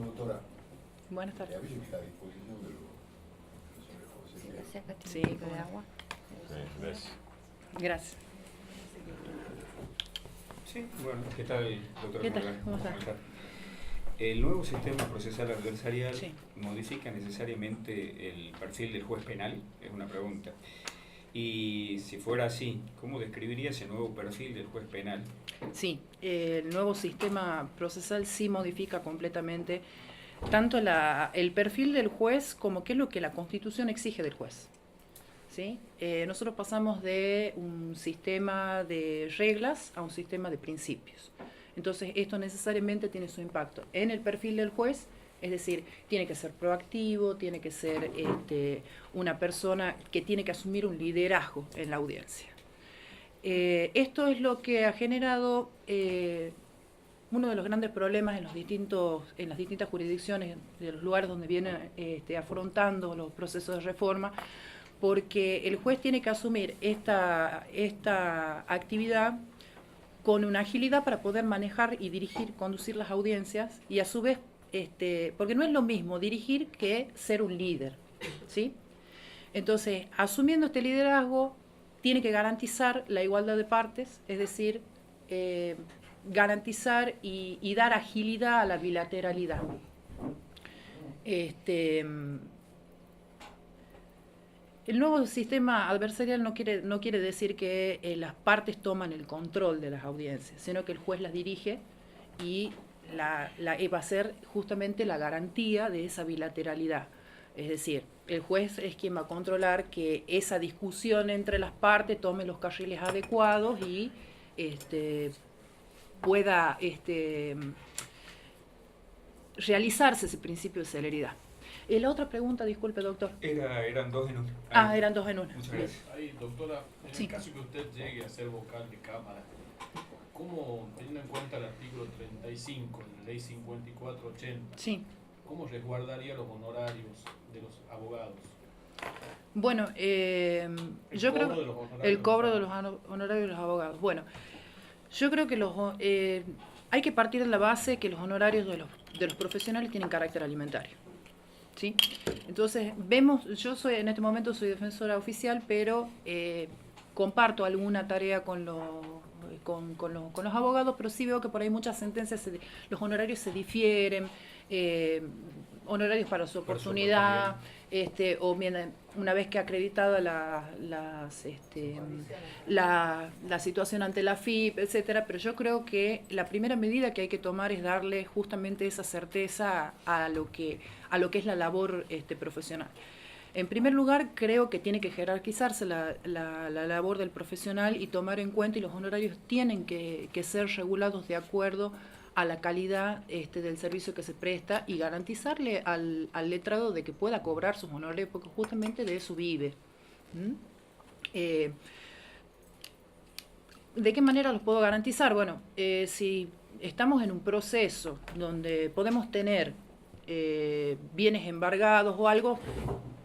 Doctora, Buenas tardes. ¿habéis visto la disposición de los profesores José? Sí, de agua. ¿Ves? Gracias. Sí, bueno, ¿qué tal, doctora? ¿Qué tal? ¿Cómo está? El nuevo sistema procesal adversarial Sí. modifica necesariamente el perfil del juez penal, es una pregunta. Y si fuera así, ¿cómo describiría ese nuevo perfil del juez penal? Sí, el nuevo sistema procesal sí modifica completamente tanto el perfil del juez como qué es lo que la Constitución exige del juez. ¿Sí? Nosotros pasamos de un sistema de reglas a un sistema de principios. Entonces, esto necesariamente tiene su impacto en el perfil del juez, es decir, tiene que ser proactivo, tiene que ser una persona que tiene que asumir un liderazgo en la audiencia. Esto es lo que ha generado uno de los grandes problemas en las distintas jurisdicciones de los lugares donde vienen afrontando los procesos de reforma, porque el juez tiene que asumir esta actividad con una agilidad para poder manejar y dirigir, conducir las audiencias, y a su vez, porque no es lo mismo dirigir que ser un líder, ¿sí? Entonces, asumiendo este liderazgo, tiene que garantizar la igualdad de partes, es decir, garantizar y dar agilidad a la bilateralidad. El nuevo sistema adversarial no quiere decir que las partes toman el control de las audiencias, sino que el juez las dirige y va a ser justamente la garantía de esa bilateralidad. Es decir, el juez es quien va a controlar que esa discusión entre las partes tome los carriles adecuados y pueda realizarse ese principio de celeridad. La otra pregunta, disculpe, doctor. Eran dos en uno. Eran dos en una. Muchas gracias. Ahí, doctora, en Sí. el caso que usted llegue a ser vocal de Cámara, ¿cómo, teniendo en cuenta el artículo 35 de la ley 5480, Sí. cómo resguardaría los honorarios de los abogados? Bueno, yo creo cobro de los honorarios el cobro de de los honorarios de los abogados. Bueno, yo creo que hay que partir de la base que los honorarios de los profesionales tienen carácter alimentario. ¿Sí? Entonces, yo en este momento soy defensora oficial, pero comparto alguna tarea con los abogados, pero sí veo que por ahí muchas sentencias, los honorarios se difieren, honorarios para su oportunidad, o bien, una vez que acreditada la situación ante la FIP, etcétera. Pero yo creo que la primera medida que hay que tomar es darle justamente esa certeza a lo que es la labor profesional. En primer lugar, creo que tiene que jerarquizarse la labor del profesional y tomar en cuenta, y los honorarios tienen que ser regulados de acuerdo a la calidad del servicio que se presta, y garantizarle al letrado de que pueda cobrar sus honorarios, porque justamente de eso vive. ¿De qué manera los puedo garantizar? Bueno, si estamos en un proceso donde podemos tener bienes embargados o algo,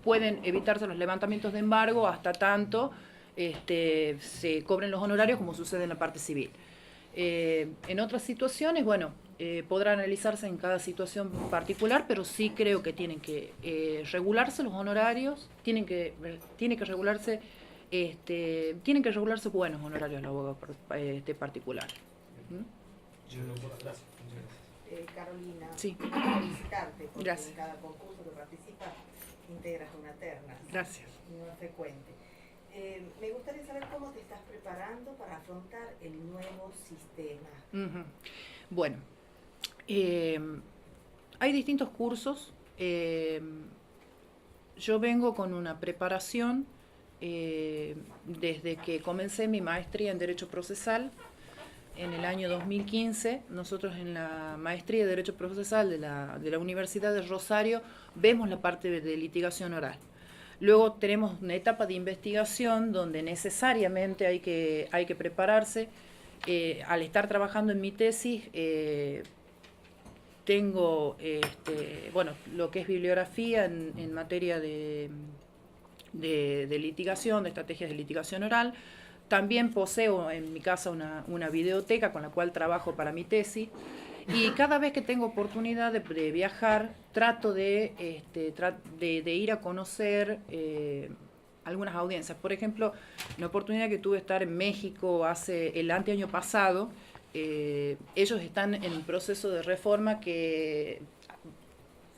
pueden evitarse los levantamientos de embargo hasta tanto se cobren los honorarios, como sucede en la parte civil. En otras situaciones, bueno, podrá analizarse en cada situación particular, pero sí creo que tienen que regularse los honorarios, tienen que regularse buenos honorarios al abogado particular. Gracias. Carolina, Sí. felicitarte porque Gracias. en cada concurso que participas integras una terna. Gracias. No es frecuente. Me gustaría saber cómo te estás preparando para afrontar el nuevo sistema. Uh-huh. Bueno, hay distintos cursos. Yo vengo con una preparación desde que comencé mi maestría en Derecho Procesal en el año 2015. Nosotros en la maestría de Derecho Procesal de la Universidad de Rosario vemos la parte de litigación oral. Luego tenemos una etapa de investigación donde necesariamente hay que prepararse. Al estar trabajando en mi tesis, tengo lo que es bibliografía en materia de litigación, de estrategias de litigación oral. También poseo en mi casa una videoteca con la cual trabajo para mi tesis. Y cada vez que tengo oportunidad de viajar, trato de ir a conocer algunas audiencias. Por ejemplo, la oportunidad que tuve de estar en México el anteaño pasado, ellos están en un proceso de reforma que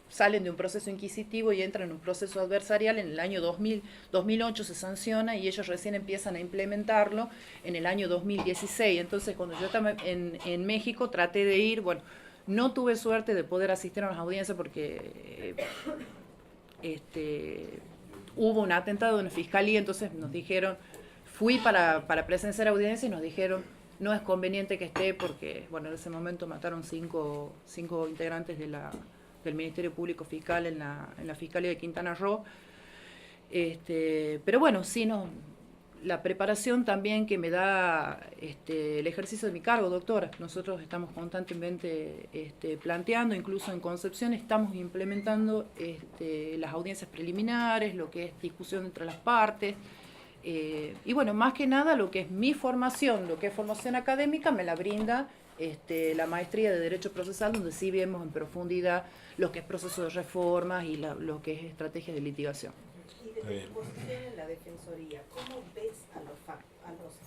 salen de un proceso inquisitivo y entran en un proceso adversarial. En el año 2008 se sanciona y ellos recién empiezan a implementarlo en el año 2016. Entonces, cuando yo estaba en México, traté de ir, bueno, no tuve suerte de poder asistir a las audiencias porque hubo un atentado en la fiscalía, entonces nos dijeron, fui para presenciar audiencia y nos dijeron, no es conveniente que esté porque, bueno, en ese momento mataron cinco integrantes del Ministerio Público Fiscal en la Fiscalía de Quintana Roo. Pero bueno, sí, no, la preparación también que me da el ejercicio de mi cargo, doctora. Nosotros estamos constantemente planteando, incluso en Concepción estamos implementando las audiencias preliminares, lo que es discusión entre las partes. Y bueno, más que nada lo que es mi formación, lo que es formación académica, me la brinda la maestría de Derecho Procesal, donde sí vemos en profundidad lo que es proceso de reformas y lo que es estrategia de litigación. Y desde tu posición en la Defensoría, ¿cómo ves a los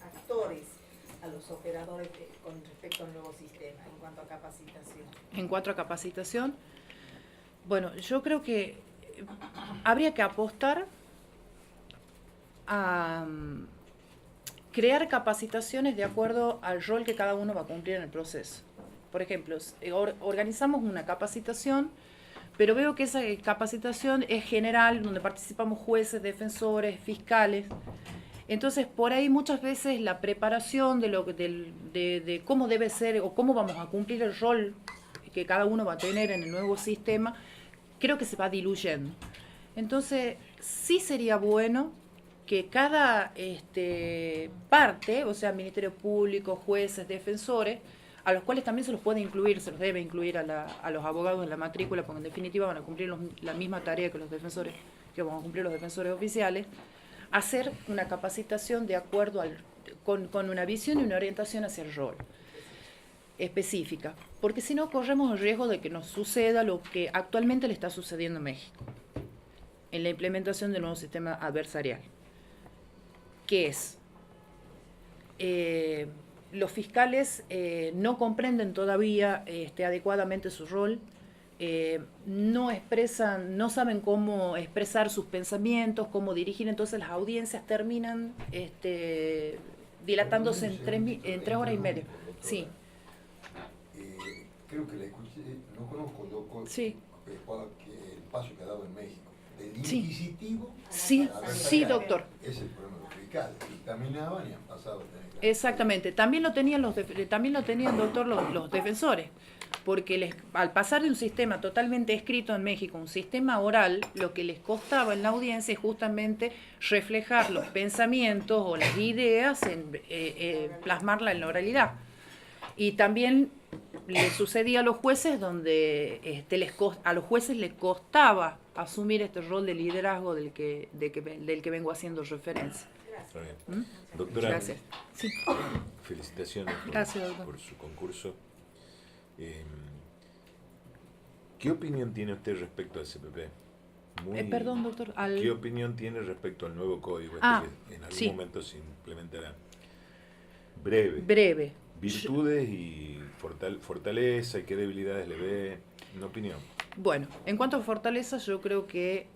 actores, a los operadores con respecto al nuevo sistema en cuanto a capacitación? En cuanto a capacitación, bueno, yo creo que habría que apostar a crear capacitaciones de acuerdo al rol que cada uno va a cumplir en el proceso. Por ejemplo, organizamos una capacitación, pero veo que esa capacitación es general, donde participamos jueces, defensores, fiscales. Entonces, por ahí muchas veces la preparación de cómo debe ser o cómo vamos a cumplir el rol que cada uno va a tener en el nuevo sistema, creo que se va diluyendo. Entonces, sí sería bueno que cada parte, o sea, Ministerio Público, jueces, defensores, a los cuales también se los puede incluir, se los debe incluir a los abogados en la matrícula, porque en definitiva van a cumplir la misma tarea que los defensores, que van a cumplir los defensores oficiales, hacer una capacitación de acuerdo con una visión y una orientación hacia el rol específica, porque si no corremos el riesgo de que nos suceda lo que actualmente le está sucediendo a México en la implementación del nuevo sistema adversarial, que es los fiscales no comprenden todavía adecuadamente su rol, no saben cómo expresar sus pensamientos, cómo dirigir, entonces las audiencias terminan dilatándose en 3 horas y media. Sí. Creo que la escuché, no conozco Sí. el paso que ha dado en México, del Sí. inquisitivo Sí, a la sí, verdad. doctor. Es el problema de los fiscales, dictaminaban y han pasado a tener que... Exactamente, también lo tenían doctor, los defensores, porque al pasar de un sistema totalmente escrito en México, un sistema oral, lo que les costaba en la audiencia es justamente reflejar los pensamientos o las ideas, plasmarla en la oralidad. Y también le sucedía a los jueces donde a los jueces les costaba asumir este rol de liderazgo del que vengo haciendo referencia. Está bien. Doctora, Gracias. Sí. felicitaciones Gracias, doctor. por su concurso. ¿Qué opinión tiene usted respecto al CPP? Perdón, doctor. ¿Qué opinión tiene respecto al nuevo código que en algún sí. momento se implementará? Breve. Breve. Virtudes y fortaleza, y qué debilidades le ve. Una opinión. Bueno, en cuanto a fortalezas, yo creo que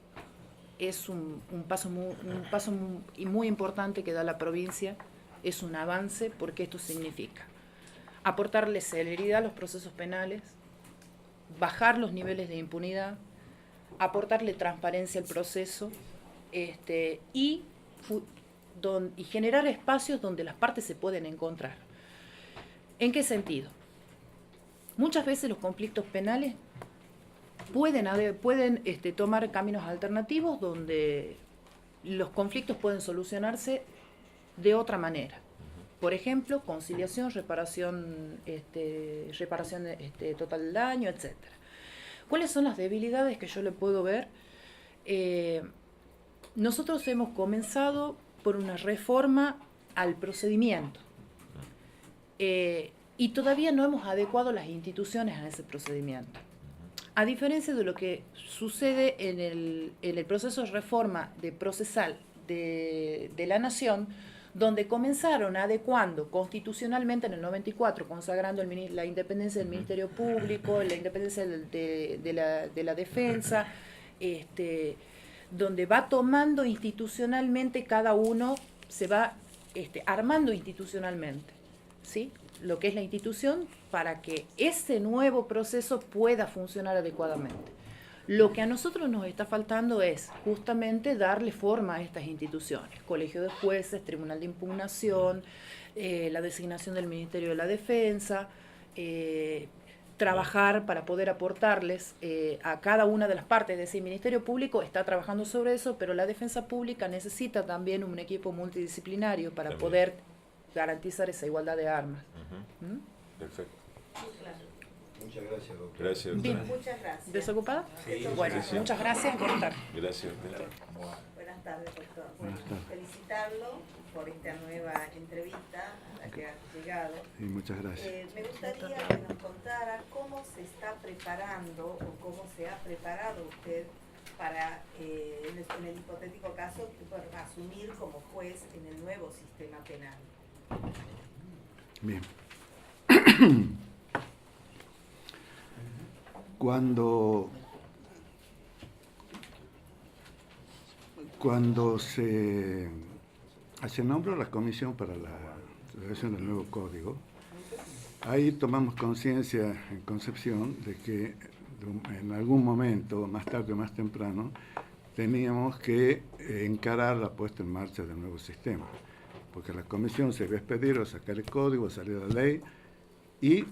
es un paso muy importante que da la provincia, es un avance, porque esto significa aportarle celeridad a los procesos penales, bajar los niveles de impunidad, aportarle transparencia al proceso y generar espacios donde las partes se pueden encontrar. ¿En qué sentido? Muchas veces los conflictos penales pueden tomar caminos alternativos donde los conflictos pueden solucionarse de otra manera. Por ejemplo, conciliación, reparación total del daño, etc. ¿Cuáles son las debilidades que yo le puedo ver? Nosotros hemos comenzado por una reforma al procedimiento. y todavía no hemos adecuado las instituciones a ese procedimiento. A diferencia de lo que sucede en el proceso de reforma de procesal de la Nación, donde comenzaron adecuando constitucionalmente en el 94, consagrando la independencia del Ministerio Público, la independencia de la defensa, donde va tomando institucionalmente cada uno, se va armando institucionalmente, ¿sí?, lo que es la institución para que ese nuevo proceso pueda funcionar adecuadamente. Lo que a nosotros nos está faltando es justamente darle forma a estas instituciones, colegio de jueces, tribunal de impugnación, la designación del Ministerio de la Defensa, trabajar para poder aportarles a cada una de las partes. Es decir, el Ministerio Público está trabajando sobre eso, pero la Defensa Pública necesita también un equipo multidisciplinario para También. poder garantizar esa igualdad de armas. Ujú. ¿Mm? Perfecto. Claro. Muchas gracias, doctor. Gracias, Bien. doctora. Muchas gracias. ¿Desocupada? Sí, Bueno, sí. muchas gracias por estar. Gracias. Buenas tardes, doctor. Buenas tardes. Felicitarlo por esta nueva entrevista a la que ha llegado. Sí, muchas gracias. Me gustaría que nos contara cómo se está preparando o cómo se ha preparado usted para, en el hipotético caso, bueno, asumir como juez en el nuevo sistema penal. Bien. Cuando se nombró la comisión para la redacción del nuevo código, ahí tomamos conciencia en Concepción de que en algún momento, más tarde o más temprano, teníamos que encarar la puesta en marcha del nuevo sistema, porque la comisión se iba a expedir o sacar el código, salir la ley, y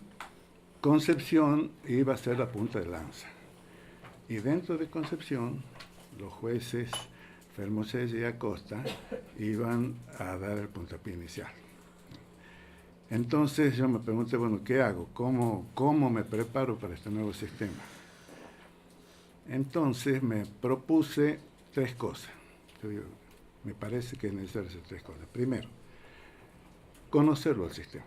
Concepción iba a ser la punta de lanza. Y dentro de Concepción, los jueces Fermoselle y Acosta iban a dar el puntapié inicial. Entonces yo me pregunté, bueno, ¿qué hago? ¿Cómo me preparo para este nuevo sistema? Entonces me propuse 3 cosas. Yo digo, me parece que es necesario hacer 3 cosas. Primero, conocerlo al sistema.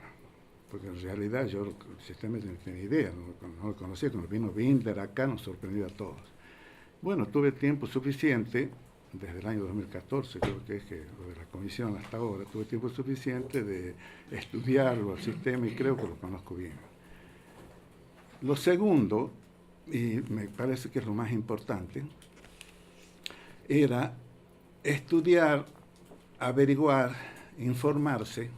Porque en realidad yo el sistema no tenía idea, no lo conocía. Cuando vino Binder acá nos sorprendió a todos. Bueno, tuve tiempo suficiente, desde el año 2014, creo que es que lo de la comisión hasta ahora, tuve tiempo suficiente de estudiarlo al sistema y creo que lo conozco bien. Lo segundo, y me parece que es lo más importante, era estudiar, averiguar, informarse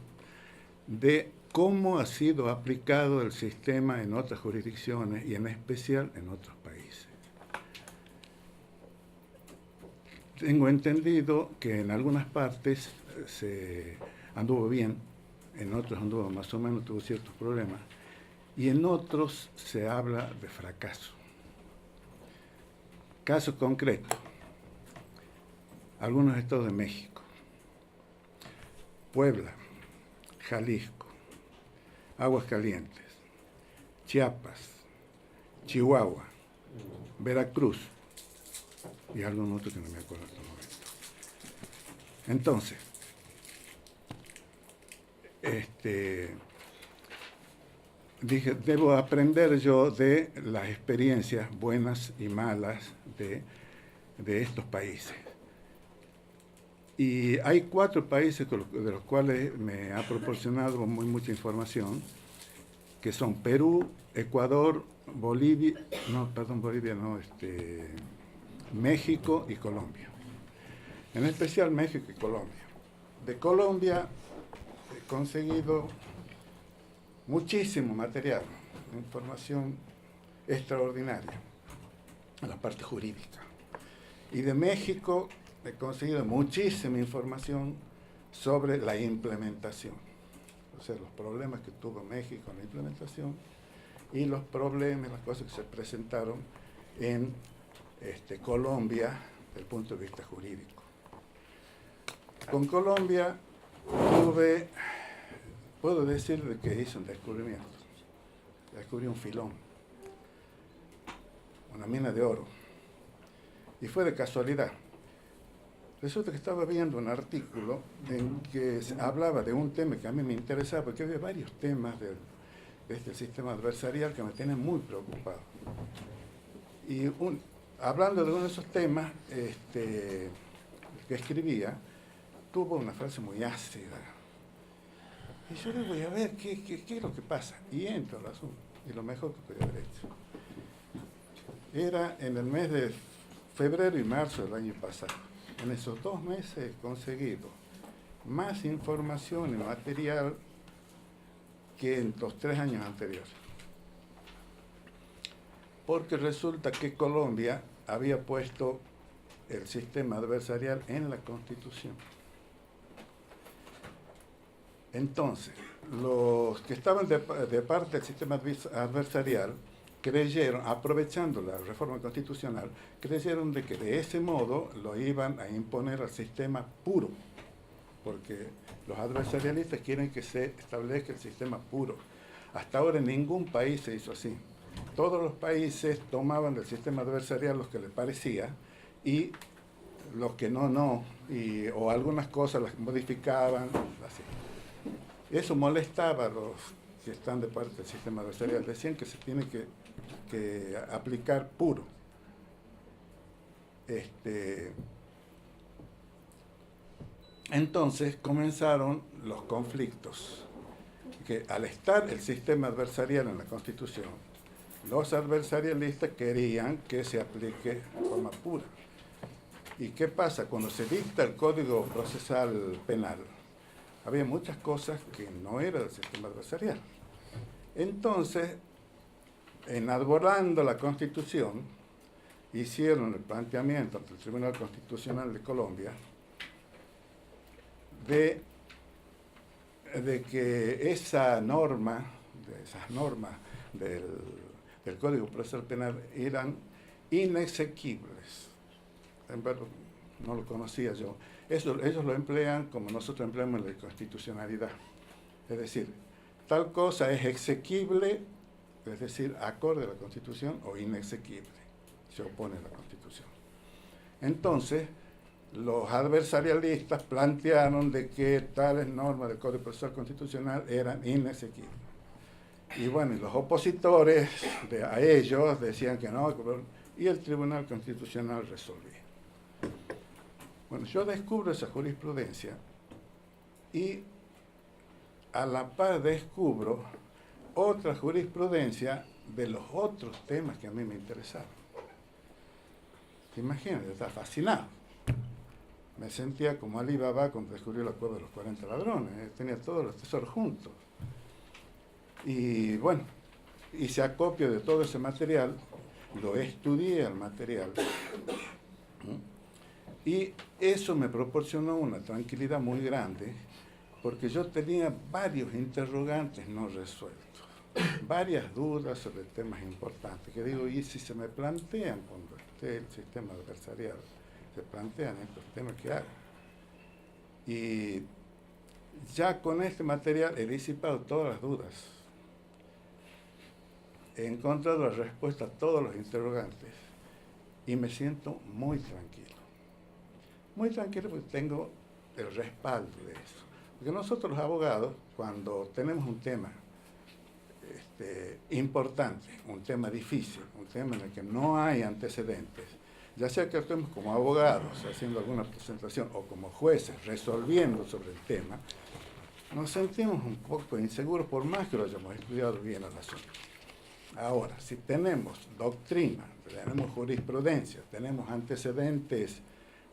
de cómo ha sido aplicado el sistema en otras jurisdicciones y en especial en otros países. Tengo entendido que en algunas partes se anduvo bien, en otros anduvo más o menos, tuvo ciertos problemas, y en otros se habla de fracaso. Caso concreto, algunos estados de México, Puebla, Jalisco, Aguascalientes, Chiapas, Chihuahua, Veracruz y algún otro que no me acuerdo en este momento. Entonces, dije, debo aprender yo de las experiencias buenas y malas de estos países. Y hay 4 países de los cuales me ha proporcionado mucha información, que son Perú, Ecuador, México y Colombia. En especial México y Colombia. De Colombia he conseguido muchísimo material, información extraordinaria en la parte jurídica. Y de México he conseguido muchísima información sobre la implementación, o sea, los problemas que tuvo México en la implementación y los problemas, las cosas que se presentaron en Colombia desde el punto de vista jurídico. Con Colombia puedo decir que hice un descubrimiento. Descubrí un filón, una mina de oro, y fue de casualidad. Resulta que estaba viendo un artículo en que se hablaba de un tema que a mí me interesaba, porque había varios temas de este sistema adversarial que me tiene muy preocupado. Y hablando de uno de esos temas que escribía, tuvo una frase muy ácida. Y yo le voy a ver qué es lo que pasa. Y entro al asunto. Y lo mejor que podía haber hecho. Era en el mes de febrero y marzo del año pasado. En esos 2 meses he conseguido más información y material que en los 3 años anteriores. Porque resulta que Colombia había puesto el sistema adversarial en la Constitución. Entonces, los que estaban de parte del sistema adversarial creyeron, aprovechando la reforma constitucional, creyeron de que de ese modo lo iban a imponer al sistema puro, porque los adversarialistas quieren que se establezca el sistema puro. Hasta ahora en ningún país se hizo así. Todos los países tomaban del sistema adversarial los que les parecía y los que no, o algunas cosas las modificaban, así. Eso molestaba a los que están de parte del sistema adversarial. Decían que se tiene que aplicar puro. Entonces comenzaron los conflictos, que al estar el sistema adversarial en la Constitución, los adversarialistas querían que se aplique de forma pura. ¿Y qué pasa? Cuando se dicta el Código Procesal Penal, había muchas cosas que no eran del sistema adversarial. Entonces, enarbolando la Constitución, hicieron el planteamiento ante el Tribunal Constitucional de Colombia de que esas normas del Código Procesal Penal eran inexequibles. En verdad, no lo conocía yo. Ellos lo emplean como nosotros empleamos en la constitucionalidad. Es decir, tal cosa es exequible, es decir, acorde a la Constitución, o inexequible, se opone a la Constitución. Entonces, los adversarialistas plantearon de que tales normas del Código Procesal Constitucional eran inexequibles. Y bueno, y los opositores a ellos decían que no, y el Tribunal Constitucional resolvía. Bueno, yo descubro esa jurisprudencia y a la par descubro otra jurisprudencia de los otros temas que a mí me interesaban. Imagínate, estaba fascinado. Me sentía como Ali Baba cuando descubrió la cueva de los 40 ladrones. Tenía todos los tesoros juntos. Y bueno, hice acopio de todo ese material, lo estudié al material. Y eso me proporcionó una tranquilidad muy grande, porque yo tenía varios interrogantes no resueltos, varias dudas sobre temas importantes, que digo, y si se me plantean cuando esté el sistema adversarial, se plantean estos temas que hago. Y ya con este material he disipado todas las dudas, he encontrado la respuesta a todos los interrogantes y me siento muy tranquilo. Muy tranquilo porque tengo el respaldo de eso. Porque nosotros los abogados, cuando tenemos un tema importante, un tema difícil, un tema en el que no hay antecedentes, ya sea que estemos como abogados haciendo alguna presentación o como jueces resolviendo sobre el tema, nos sentimos un poco inseguros por más que lo hayamos estudiado bien al asunto. Ahora, si tenemos doctrina, tenemos jurisprudencia, tenemos antecedentes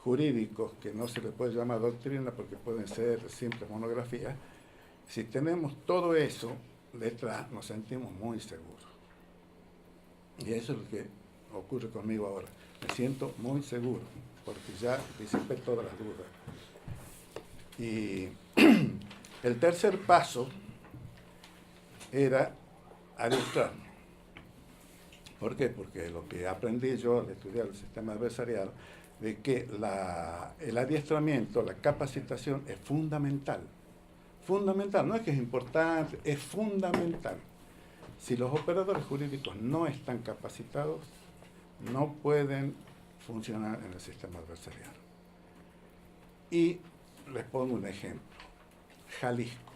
jurídicos que no se les puede llamar doctrina porque pueden ser simples monografías, si tenemos todo eso detrás nos sentimos muy seguros. Y eso es lo que ocurre conmigo ahora. Me siento muy seguro porque ya disipé todas las dudas. Y el tercer paso era adiestrarme. ¿Por qué? Porque lo que aprendí yo al estudiar el sistema adversarial, de que el adiestramiento, la capacitación es fundamental. Fundamental, no es que es importante, es fundamental. Si los operadores jurídicos no están capacitados, no pueden funcionar en el sistema adversarial. Y les pongo un ejemplo. Jalisco.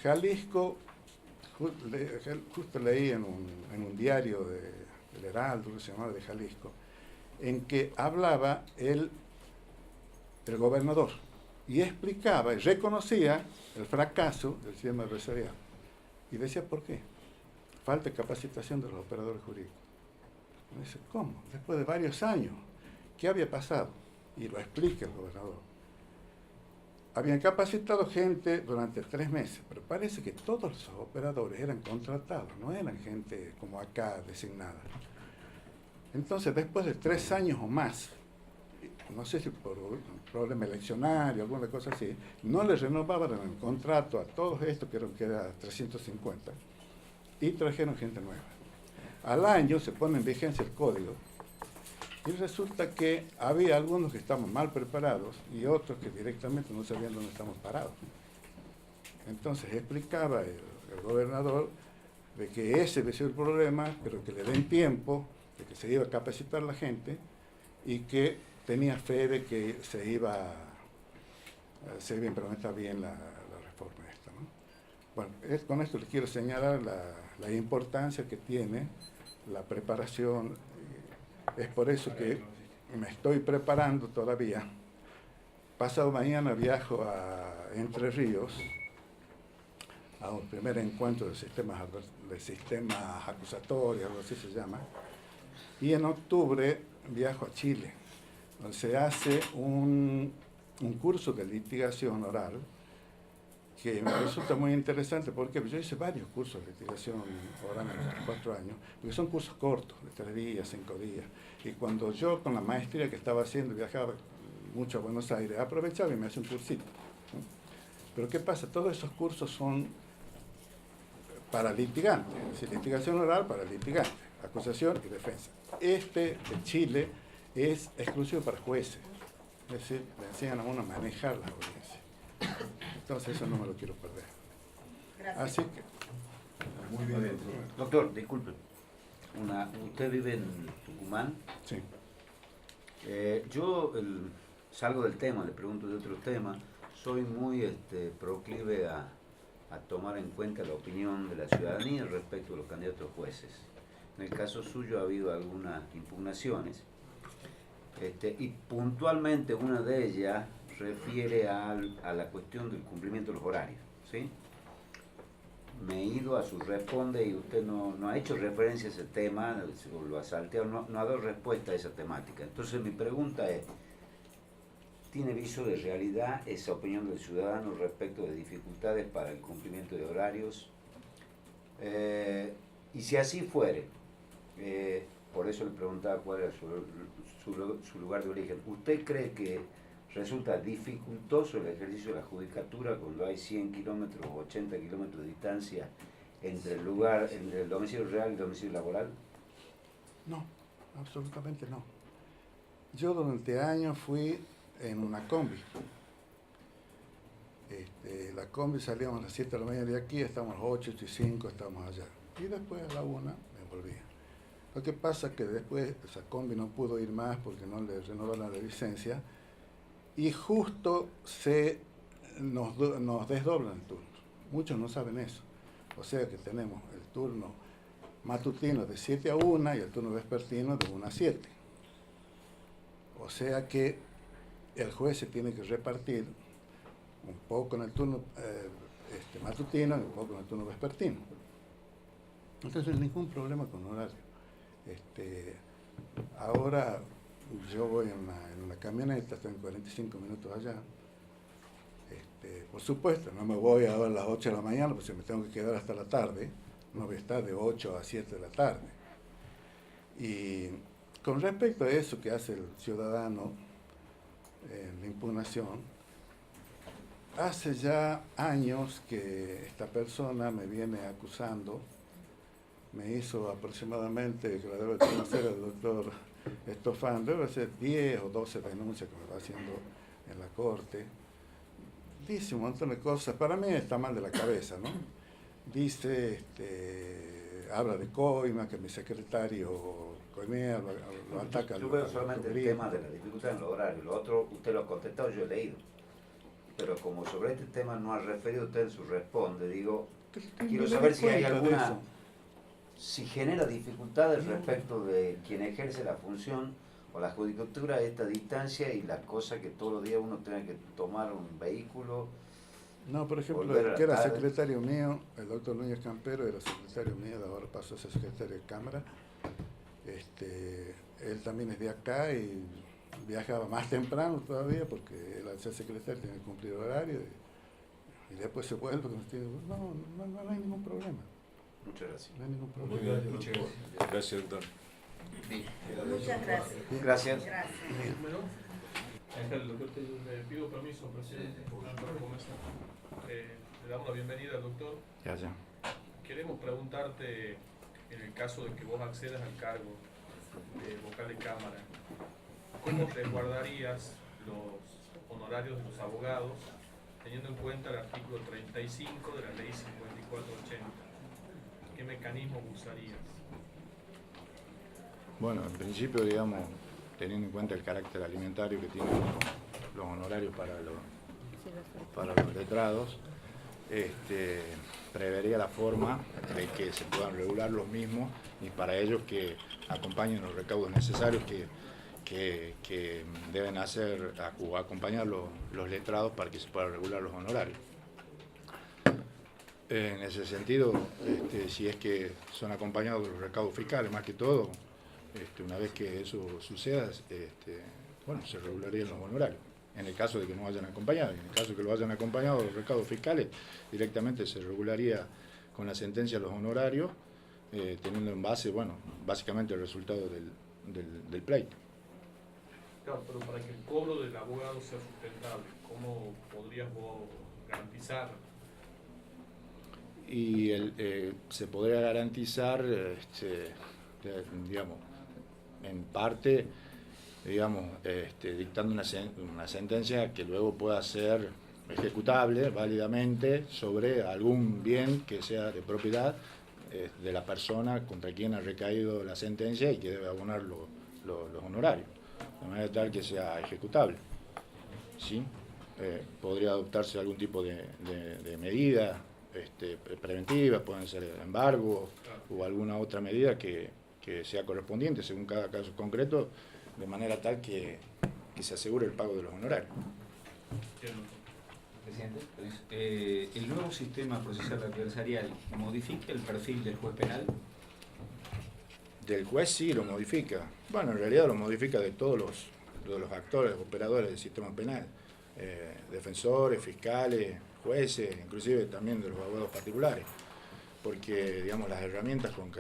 Jalisco, Justo leí en un diario del Heraldo, que se llamaba de Jalisco, en que hablaba el gobernador y explicaba y reconocía el fracaso del sistema empresarial. Y decía, ¿por qué? Falta de capacitación de los operadores jurídicos. Y dice, ¿cómo? Después de varios años, ¿qué había pasado? Y lo explica el gobernador. Habían capacitado gente durante 3 meses, pero parece que todos los operadores eran contratados, no eran gente como acá designada. Entonces, después de 3 años o más, no sé si por un problema eleccionario, alguna cosa así, no les renovaban el contrato a todos estos, que era 350, y trajeron gente nueva. Al año se pone en vigencia el código, y resulta que había algunos que estaban mal preparados y otros que directamente no sabían dónde estamos parados. Entonces explicaba el gobernador de que ese había sido el problema, pero que le den tiempo, de que se iba a capacitar la gente y que tenía fe de que se iba a implementar bien la reforma esta, ¿no? Bueno, con esto les quiero señalar la importancia que tiene la preparación. Es por eso que me estoy preparando todavía. Pasado mañana viajo a Entre Ríos a un primer encuentro de sistemas acusatorios, algo así se llama. Y en octubre viajo a Chile, donde se hace un curso de litigación oral que me resulta muy interesante porque yo hice varios cursos de litigación oral en los 4 años, porque son cursos cortos, de 3 días, 5 días. Y cuando yo con la maestría que estaba haciendo viajaba mucho a Buenos Aires, aprovechaba y me hacía un cursito, ¿no? Pero ¿qué pasa? Todos esos cursos son para litigantes, es decir, litigación oral para litigantes, acusación y defensa. Este de Chile es exclusivo para jueces, es decir, le enseñan a uno a manejar las audiencias. Entonces eso no me lo quiero perder. Gracias. Así que, Muy bien. Doctor, disculpe. Usted vive en Tucumán. sí. Yo salgo del tema, le pregunto de otro tema. Soy muy proclive a tomar en cuenta la opinión de la ciudadanía respecto a los candidatos jueces. En el caso suyo ha habido algunas impugnaciones. Y puntualmente una de ellas refiere a la cuestión del cumplimiento de los horarios, ¿sí? Me he ido a su responde y usted no ha hecho referencia a ese tema, lo ha salteado, no ha dado respuesta a esa temática. Entonces mi pregunta es, ¿tiene viso de realidad esa opinión del ciudadano respecto de dificultades para el cumplimiento de horarios? Y si así fuere, por eso le preguntaba cuál era su lugar de origen, ¿usted cree que resulta dificultoso el ejercicio de la judicatura cuando hay 100 kilómetros o 80 kilómetros de distancia entre el domicilio real y el domicilio laboral? No, absolutamente no. Yo durante años fui en una combi. La combi salíamos a las 7 de la mañana de aquí, estábamos a las 8, 8 y 5, estábamos allá. Y después a la 1 me volvía. Lo que pasa es que después esa combi no pudo ir más porque no le renovaron la licencia y justo nos desdoblan el turno. Muchos no saben eso. O sea que tenemos el turno matutino de 7 a 1 y el turno vespertino de 1 a 7. O sea que el juez se tiene que repartir un poco en el turno matutino y un poco en el turno vespertino. Entonces no hay ningún problema con horario. Ahora yo voy en una camioneta, estoy en 45 minutos allá. Por supuesto, no me voy a las 8 de la mañana, porque me tengo que quedar hasta la tarde. No voy a estar de 8 a 7 de la tarde. Y con respecto a eso que hace el ciudadano, la impugnación, hace ya años que esta persona me viene acusando. Me hizo aproximadamente, que la debe conocer el doctor Estofán, debe ser 10 o 12 denuncias que me va haciendo en la corte. Dice un montón de cosas, para mí está mal de la cabeza, ¿no? Dice, habla de coima, que mi secretario coimea, lo ataca. Yo veo solamente el tema de la dificultad en los horarios, lo otro usted lo ha contestado, yo he leído. Pero como sobre este tema no ha referido usted en su responde, digo, Quiero saber si hay alguna, si genera dificultades respecto de quien ejerce la función o la judicatura a esta distancia y la cosa que todos los días uno tiene que tomar un vehículo. No, por ejemplo, Volver a el que era la tarde. secretario mío, el doctor Núñez Campero, era secretario mío, ahora pasó a ser secretario de Cámara. Él también es de acá y viajaba más temprano todavía porque él al ser secretario tiene que cumplir horario y después se vuelve. No hay ningún problema. Muchas gracias. No hay ningún Muy problema. bien, Muchas doctor. gracias. Gracias, doctor. Muchas gracias. Gracias. Gracias. Bueno, Ángel, doctor, le pido permiso, presidente, para comenzar. Le damos la bienvenida al doctor. Ya. Queremos preguntarte, en el caso de que vos accedas al cargo de vocal de Cámara, ¿cómo resguardarías los honorarios de los abogados teniendo en cuenta el artículo 35 de la ley 5480? ¿Qué mecanismos usarías? Bueno, en principio, digamos, teniendo en cuenta el carácter alimentario que tienen los honorarios para los letrados, prevería la forma de que se puedan regular los mismos y para ellos que acompañen los recaudos necesarios que deben hacer o acompañar los letrados para que se puedan regular los honorarios. En ese sentido, si es que son acompañados de los recaudos fiscales, más que todo, una vez que eso suceda, se regularían los honorarios. En el caso de que no vayan acompañados, en el caso de que lo vayan acompañados de los recaudos fiscales, directamente se regularía con la sentencia los honorarios, teniendo en base, básicamente el resultado del pleito. Claro, pero para que el cobro del abogado sea sustentable, ¿cómo podrías vos garantizar? Y se podría garantizar, digamos, en parte, digamos, dictando una sentencia que luego pueda ser ejecutable válidamente sobre algún bien que sea de propiedad de la persona contra quien ha recaído la sentencia y que debe abonar los honorarios, de manera tal que sea ejecutable. ¿Sí? Podría adoptarse algún tipo de medida preventiva, pueden ser embargos o alguna otra medida que sea correspondiente según cada caso concreto, de manera tal que se asegure el pago de los honorarios. Presidente, ¿el nuevo sistema procesal adversarial modifica el perfil del juez penal? Del juez sí lo modifica. Bueno, en realidad lo modifica de todos los actores, operadores del sistema penal, defensores, fiscales, jueces, inclusive también de los abogados particulares, porque digamos las herramientas con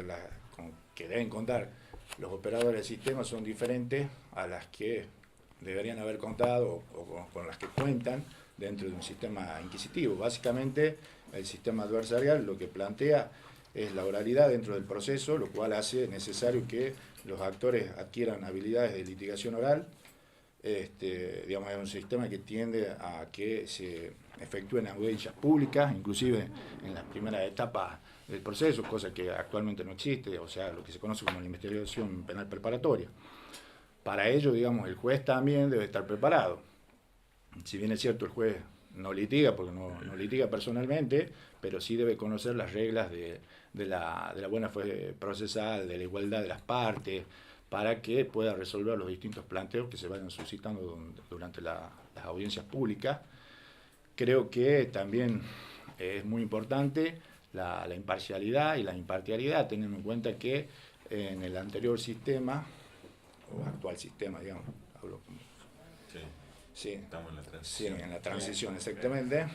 que deben contar los operadores del sistema son diferentes a las que deberían haber contado o con las que cuentan dentro de un sistema inquisitivo. Básicamente, el sistema adversarial lo que plantea es la oralidad dentro del proceso, lo cual hace necesario que los actores adquieran habilidades de litigación oral. Digamos, es un sistema que tiende a que se efectúen audiencias públicas, inclusive en las primeras etapas del proceso, cosa que actualmente no existe, o sea, lo que se conoce como la investigación penal preparatoria. Para ello, digamos, el juez también debe estar preparado. Si bien es cierto, el juez no litiga, porque no litiga personalmente, pero sí debe conocer las reglas de la buena fe procesal, de la igualdad de las partes, para que pueda resolver los distintos planteos que se vayan suscitando durante las audiencias públicas. Creo que también es muy importante la imparcialidad y la imparcialidad, teniendo en cuenta que en el anterior sistema, o actual sistema, digamos, hablo como... Sí, Estamos en la transición. sí, en la transición, exactamente.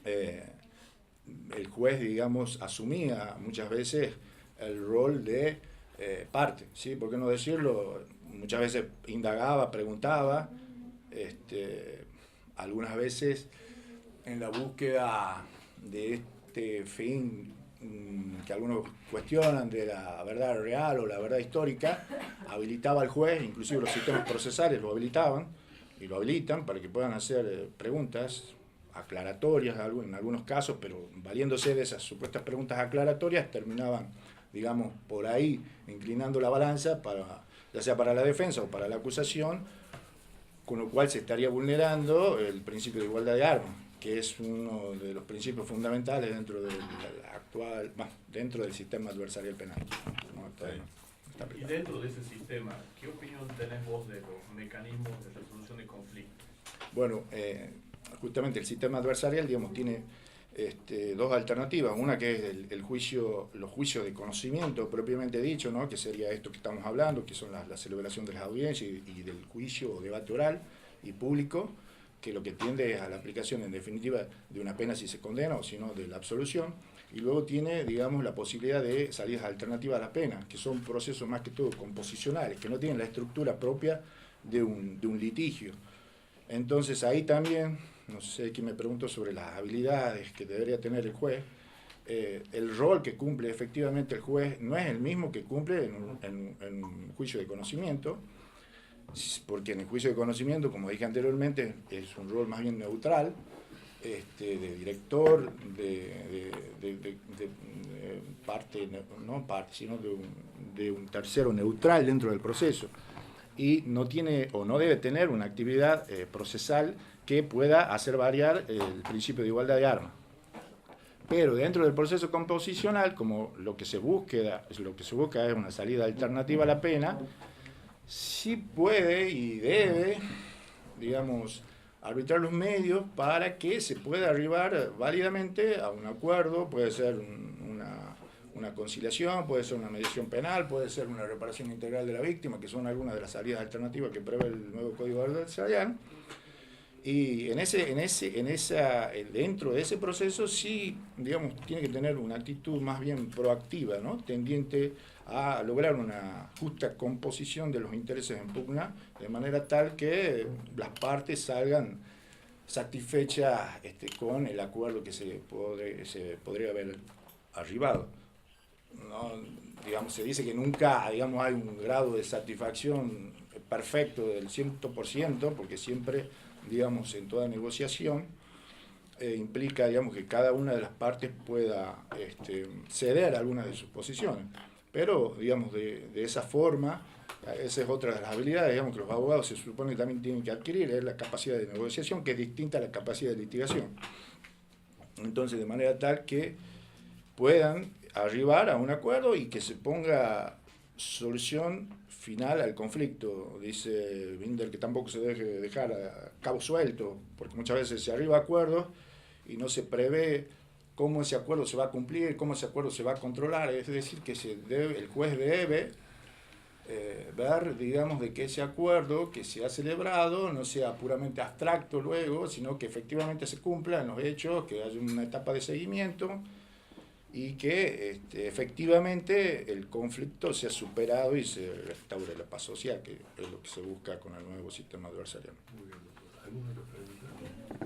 El juez, digamos, asumía muchas veces el rol de parte, ¿sí? ¿Por qué no decirlo? Muchas veces indagaba, preguntaba, algunas veces en la búsqueda de este fin que algunos cuestionan de la verdad real o la verdad histórica, habilitaba al juez, inclusive los sistemas procesales lo habilitaban y lo habilitan para que puedan hacer preguntas aclaratorias en algunos casos, pero valiéndose de esas supuestas preguntas aclaratorias terminaban, digamos, por ahí inclinando la balanza ya sea para la defensa o para la acusación, con lo cual se estaría vulnerando el principio de igualdad de armas, que es uno de los principios fundamentales dentro del dentro del sistema adversarial penal. ¿No? Todavía no está Y aplicado. dentro de ese sistema, ¿qué opinión tenés vos de los mecanismos de resolución de conflictos? Bueno, justamente el sistema adversarial, digamos, tiene dos alternativas. Una que es los juicios de conocimiento propiamente dicho, ¿no? Que sería esto que estamos hablando, que son la celebración de las audiencias y del juicio o debate oral y público, que lo que tiende es a la aplicación en definitiva de una pena si se condena o si no de la absolución. Y luego tiene, digamos, la posibilidad de salidas alternativas a la pena, que son procesos más que todo composicionales, que no tienen la estructura propia de un litigio. Entonces ahí también, no sé quién me preguntó sobre las habilidades que debería tener el juez, el rol que cumple efectivamente el juez no es el mismo que cumple en un juicio de conocimiento, porque en el juicio de conocimiento, como dije anteriormente, es un rol más bien neutral, de director, de parte, no parte, sino de un tercero neutral dentro del proceso, y no tiene o no debe tener una actividad procesal que pueda hacer variar el principio de igualdad de armas. Pero dentro del proceso composicional, como lo que se busca es una salida alternativa a la pena, sí puede y debe, digamos, arbitrar los medios para que se pueda arribar válidamente a un acuerdo. Puede ser una conciliación, puede ser una mediación penal, puede ser una reparación integral de la víctima, que son algunas de las salidas alternativas que prevé el nuevo Código Adversarial. Y dentro de ese proceso sí, digamos, tiene que tener una actitud más bien proactiva, ¿no? Tendiente a lograr una justa composición de los intereses en pugna, de manera tal que las partes salgan satisfechas con el acuerdo que se podría haber arribado. ¿No? Digamos, se dice que nunca, digamos, hay un grado de satisfacción perfecto del 100%, porque siempre, digamos, en toda negociación implica, digamos, que cada una de las partes pueda ceder algunas de sus posiciones. Pero, digamos, de esa forma, esa es otra de las habilidades, digamos, que los abogados se supone que también tienen que adquirir, es la capacidad de negociación, que es distinta a la capacidad de litigación. Entonces, de manera tal que puedan arribar a un acuerdo y que se ponga solución final al conflicto. Dice Binder que tampoco se debe dejar a cabo suelto, porque muchas veces se arriba a acuerdos y no se prevé cómo ese acuerdo se va a cumplir, cómo ese acuerdo se va a controlar. Es decir, que el juez debe ver, digamos, de que ese acuerdo que se ha celebrado no sea puramente abstracto luego, sino que efectivamente se cumpla en los hechos, que haya una etapa de seguimiento y que efectivamente el conflicto sea superado y se restaure la paz social, que es lo que se busca con el nuevo sistema adversarial. Muy bien, doctor. ¿Alguna otra pregunta?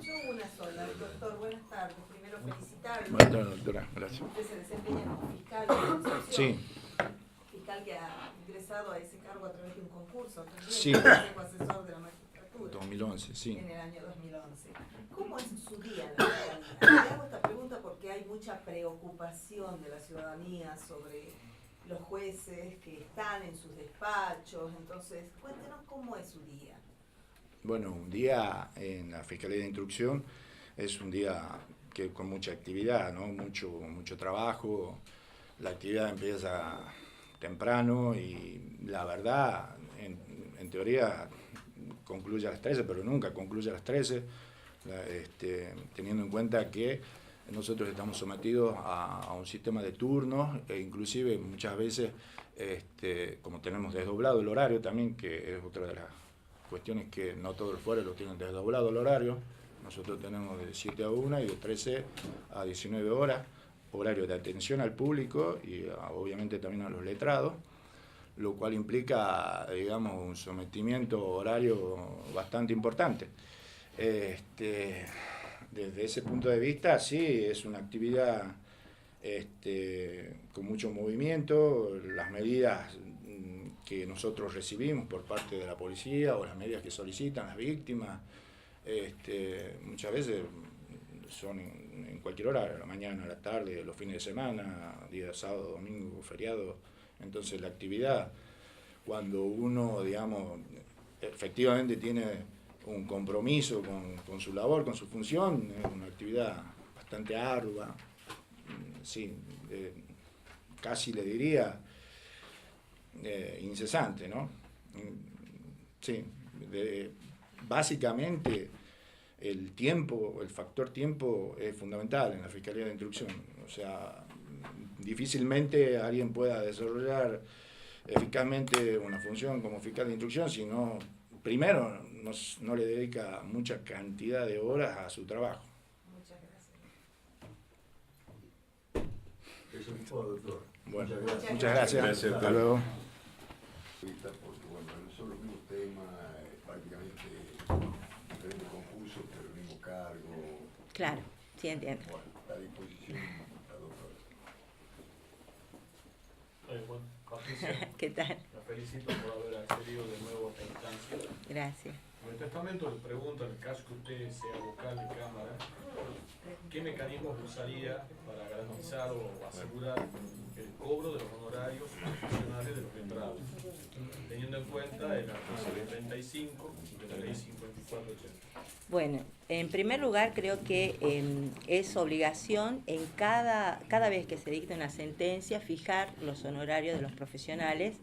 Yo una sola, doctor, buenas tardes. Primero felicitarlo. Buenas tardes, doctora, gracias. Usted se desempeña como fiscal de Concepción. Sí. Fiscal que ha ingresado a ese cargo a través de un concurso también. Sí. Consejo Asesor de la Magistratura. 2011, sí. En el año 2011. ¿Cómo es su día en la ciudadanía? Le hago esta pregunta porque hay mucha preocupación de la ciudadanía sobre los jueces que están en sus despachos. Entonces, cuéntenos cómo es su día. Bueno, un día en la Fiscalía de Instrucción es un día que con mucha actividad, ¿no? Mucho trabajo. La actividad empieza temprano y la verdad, en teoría, concluye a las 13, pero nunca concluye a las 13, teniendo en cuenta que nosotros estamos sometidos a un sistema de turnos e inclusive muchas veces, como tenemos desdoblado el horario también, que es otra de las cuestiones que no todos los fueros lo tienen desdoblado el horario. Nosotros tenemos de 7 a 1 y de 13 a 19 horas, horario de atención al público y obviamente también a los letrados, lo cual implica, digamos, un sometimiento horario bastante importante. Desde ese punto de vista, sí, es una actividad con mucho movimiento. Las medidas que nosotros recibimos por parte de la policía o las medidas que solicitan las víctimas, muchas veces son en cualquier hora, a la mañana, a la tarde, los fines de semana, día sábado, domingo, feriado. Entonces la actividad, cuando uno, digamos, efectivamente tiene un compromiso con su labor, con su función, es una actividad bastante ardua, sí, casi le diría incesante, ¿no? Sí, básicamente el tiempo, el factor tiempo es fundamental en la Fiscalía de Instrucción. O sea, difícilmente alguien pueda desarrollar eficazmente una función como fiscal de instrucción si no, primero, no le dedica mucha cantidad de horas a su trabajo. Muchas gracias. Eso es todo, doctor. Bueno, Muchas gracias. muchas gracias. Gracias, Hasta doctor. luego. Porque bueno, son los mismos temas, prácticamente diferentes concursos, pero el mismo cargo. Claro, sí entiendo. Bueno, a disposición la doctora. Bueno, Patricia, ¿Qué tal? la felicito por haber accedido de nuevo a esta instancia. Gracias. En el testamento le pregunta, en el caso que usted sea vocal de Cámara, ¿qué mecanismos usaría para garantizar o asegurar el cobro de los honorarios profesionales de los letrados, teniendo en cuenta el artículo 35 de la ley 5480? Bueno, en primer lugar creo que es obligación en cada vez que se dicta una sentencia fijar los honorarios de los profesionales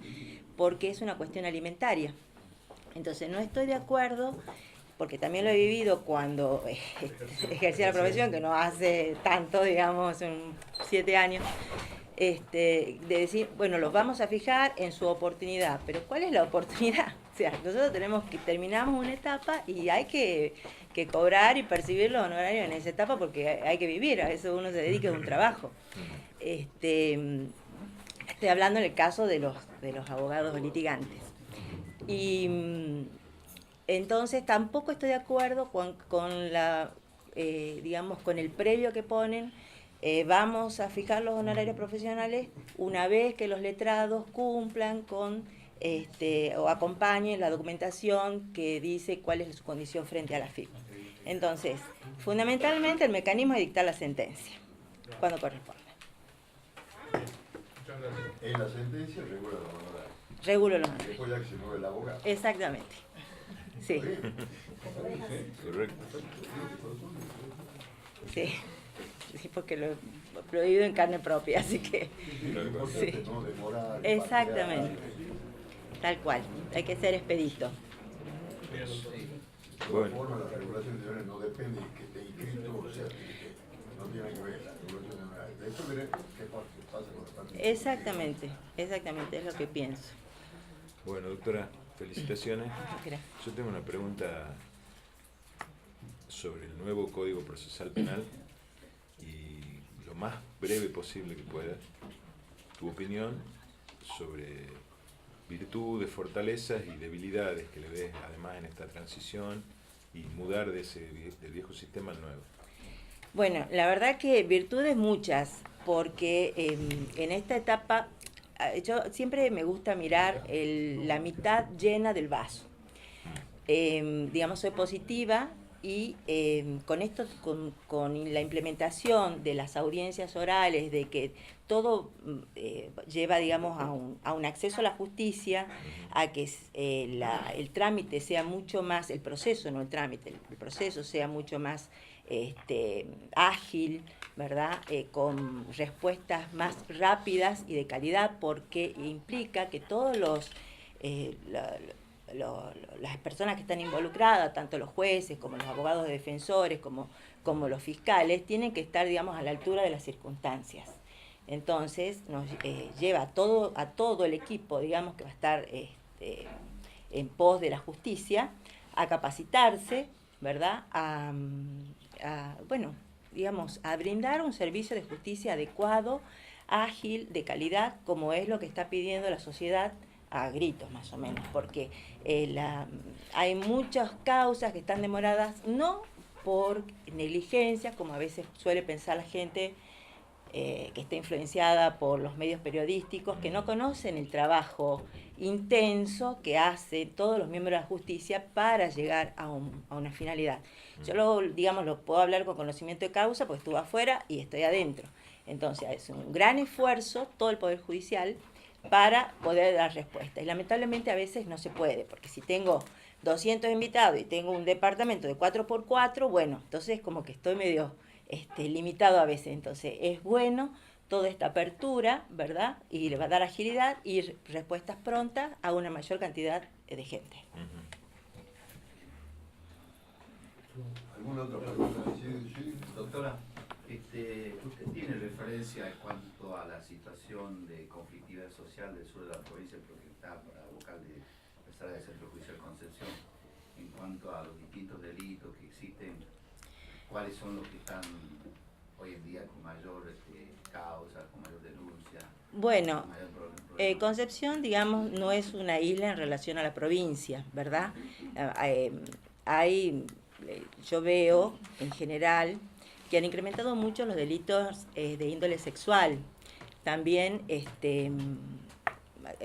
porque es una cuestión alimentaria. Entonces no estoy de acuerdo, porque también lo he vivido cuando ejercía la profesión, que no hace tanto, digamos, 7 años, de decir, bueno, los vamos a fijar en su oportunidad, pero ¿cuál es la oportunidad? O sea, nosotros terminamos una etapa y hay que cobrar y percibir los honorarios en esa etapa porque hay que vivir, a eso uno se dedica a un trabajo. Estoy hablando en el caso de los abogados litigantes. Y entonces tampoco estoy de acuerdo con la, digamos, con el previo que ponen. Vamos a fijar los honorarios profesionales una vez que los letrados cumplan con o acompañen la documentación que dice cuál es su condición frente a la FIP. Entonces, fundamentalmente el mecanismo es dictar la sentencia cuando corresponda. Muchas gracias. En la sentencia regula los honorarios. Regulo los honorarios. Después ya que se mueve el abogado. Exactamente. Sí. Correcto. Sí. Sí, porque lo he vivido en carne propia, así que... Sí. No demorar, exactamente. Tal cual. Hay que ser expedito. Bien, doctor. De todas formas, la regulación de honorarios no depende de que esté inscrito, o sea, no tiene que ver la regulación de honorarios. Después veré qué pasa con la parte. Exactamente, exactamente, es lo que pienso. Bueno, doctora, felicitaciones. Gracias. Yo tengo una pregunta sobre el nuevo Código Procesal Penal y lo más breve posible que puedas, tu opinión sobre virtudes, fortalezas y debilidades que le ves además en esta transición y mudar del viejo sistema al nuevo. Bueno, la verdad que virtudes muchas, porque en esta etapa yo siempre me gusta mirar la mitad llena del vaso. Digamos, soy positiva y con esto, con la implementación de las audiencias orales, de que todo lleva, digamos, a un acceso a la justicia, a que el trámite sea mucho más, el proceso, no el trámite, el proceso sea mucho más ágil, ¿verdad? Con respuestas más rápidas y de calidad, porque implica que todos las personas que están involucradas, tanto los jueces como los abogados defensores, como los fiscales, tienen que estar, digamos, a la altura de las circunstancias. Entonces, nos lleva a todo el equipo, digamos, que va a estar en pos de la justicia, a capacitarse, ¿verdad? Bueno, digamos, a brindar un servicio de justicia adecuado, ágil, de calidad, como es lo que está pidiendo la sociedad a gritos más o menos, porque hay muchas causas que están demoradas, no por negligencia, como a veces suele pensar la gente que está influenciada por los medios periodísticos, que no conocen el trabajo intenso que hacen todos los miembros de la justicia para llegar a una finalidad. Yo lo puedo hablar con conocimiento de causa porque estuve afuera y estoy adentro. Entonces es un gran esfuerzo todo el Poder Judicial para poder dar respuesta. Y lamentablemente a veces no se puede, porque si tengo 200 invitados y tengo un departamento de 4x4, bueno, entonces como que estoy medio limitado a veces. Entonces es bueno toda esta apertura, ¿verdad? Y le va a dar agilidad y respuestas prontas a una mayor cantidad de gente. ¿Alguna otra pregunta? Sí. Doctora, usted tiene referencia en cuanto a la situación de conflictividad social del sur de la provincia, porque está para vocal de la sala del Centro Judicial Concepción, en cuanto a los distintos delitos que existen, cuáles son los que están hoy en día con mayor causa, con mayor denuncia. Bueno, con mayor problema. Concepción, digamos, no es una isla en relación a la provincia, ¿verdad? Yo veo en general que han incrementado mucho los delitos de índole sexual. También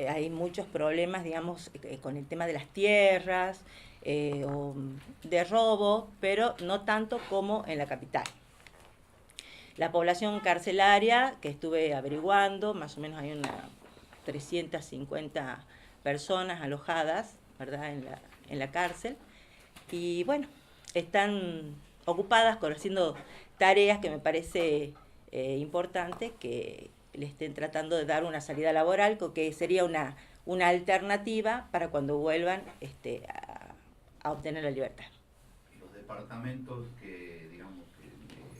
hay muchos problemas, digamos, con el tema de las tierras, o de robo, pero no tanto como en la capital. La población carcelaria, que estuve averiguando, más o menos hay unas 350 personas alojadas, ¿verdad?, en la cárcel. Y bueno, están ocupadas haciendo tareas que me parece importante que le estén tratando de dar una salida laboral, que sería una alternativa para cuando vuelvan a obtener la libertad. Los departamentos que, digamos,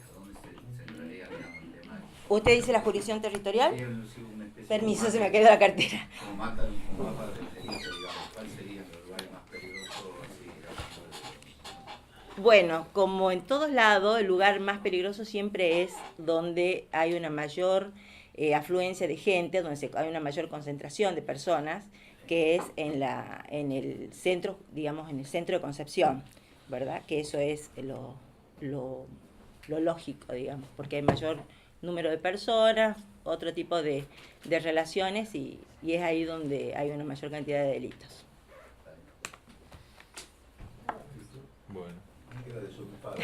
a dónde se entraría, digamos, el tema de... ¿Usted dice la jurisdicción territorial? Sí, una especie Permiso, de se me quedó la cartera. Como mapa del delito, digamos, ¿cuáles serían los lugares más peligrosos? Así, digamos? Bueno, como en todos lados, el lugar más peligroso siempre es donde hay una mayor afluencia de gente, donde hay una mayor concentración de personas, que es en el centro, digamos, en el centro de Concepción, ¿verdad? Que eso es lo lógico, digamos, porque hay mayor número de personas, otro tipo de relaciones y es ahí donde hay una mayor cantidad de delitos. Bueno. Queda desocupado.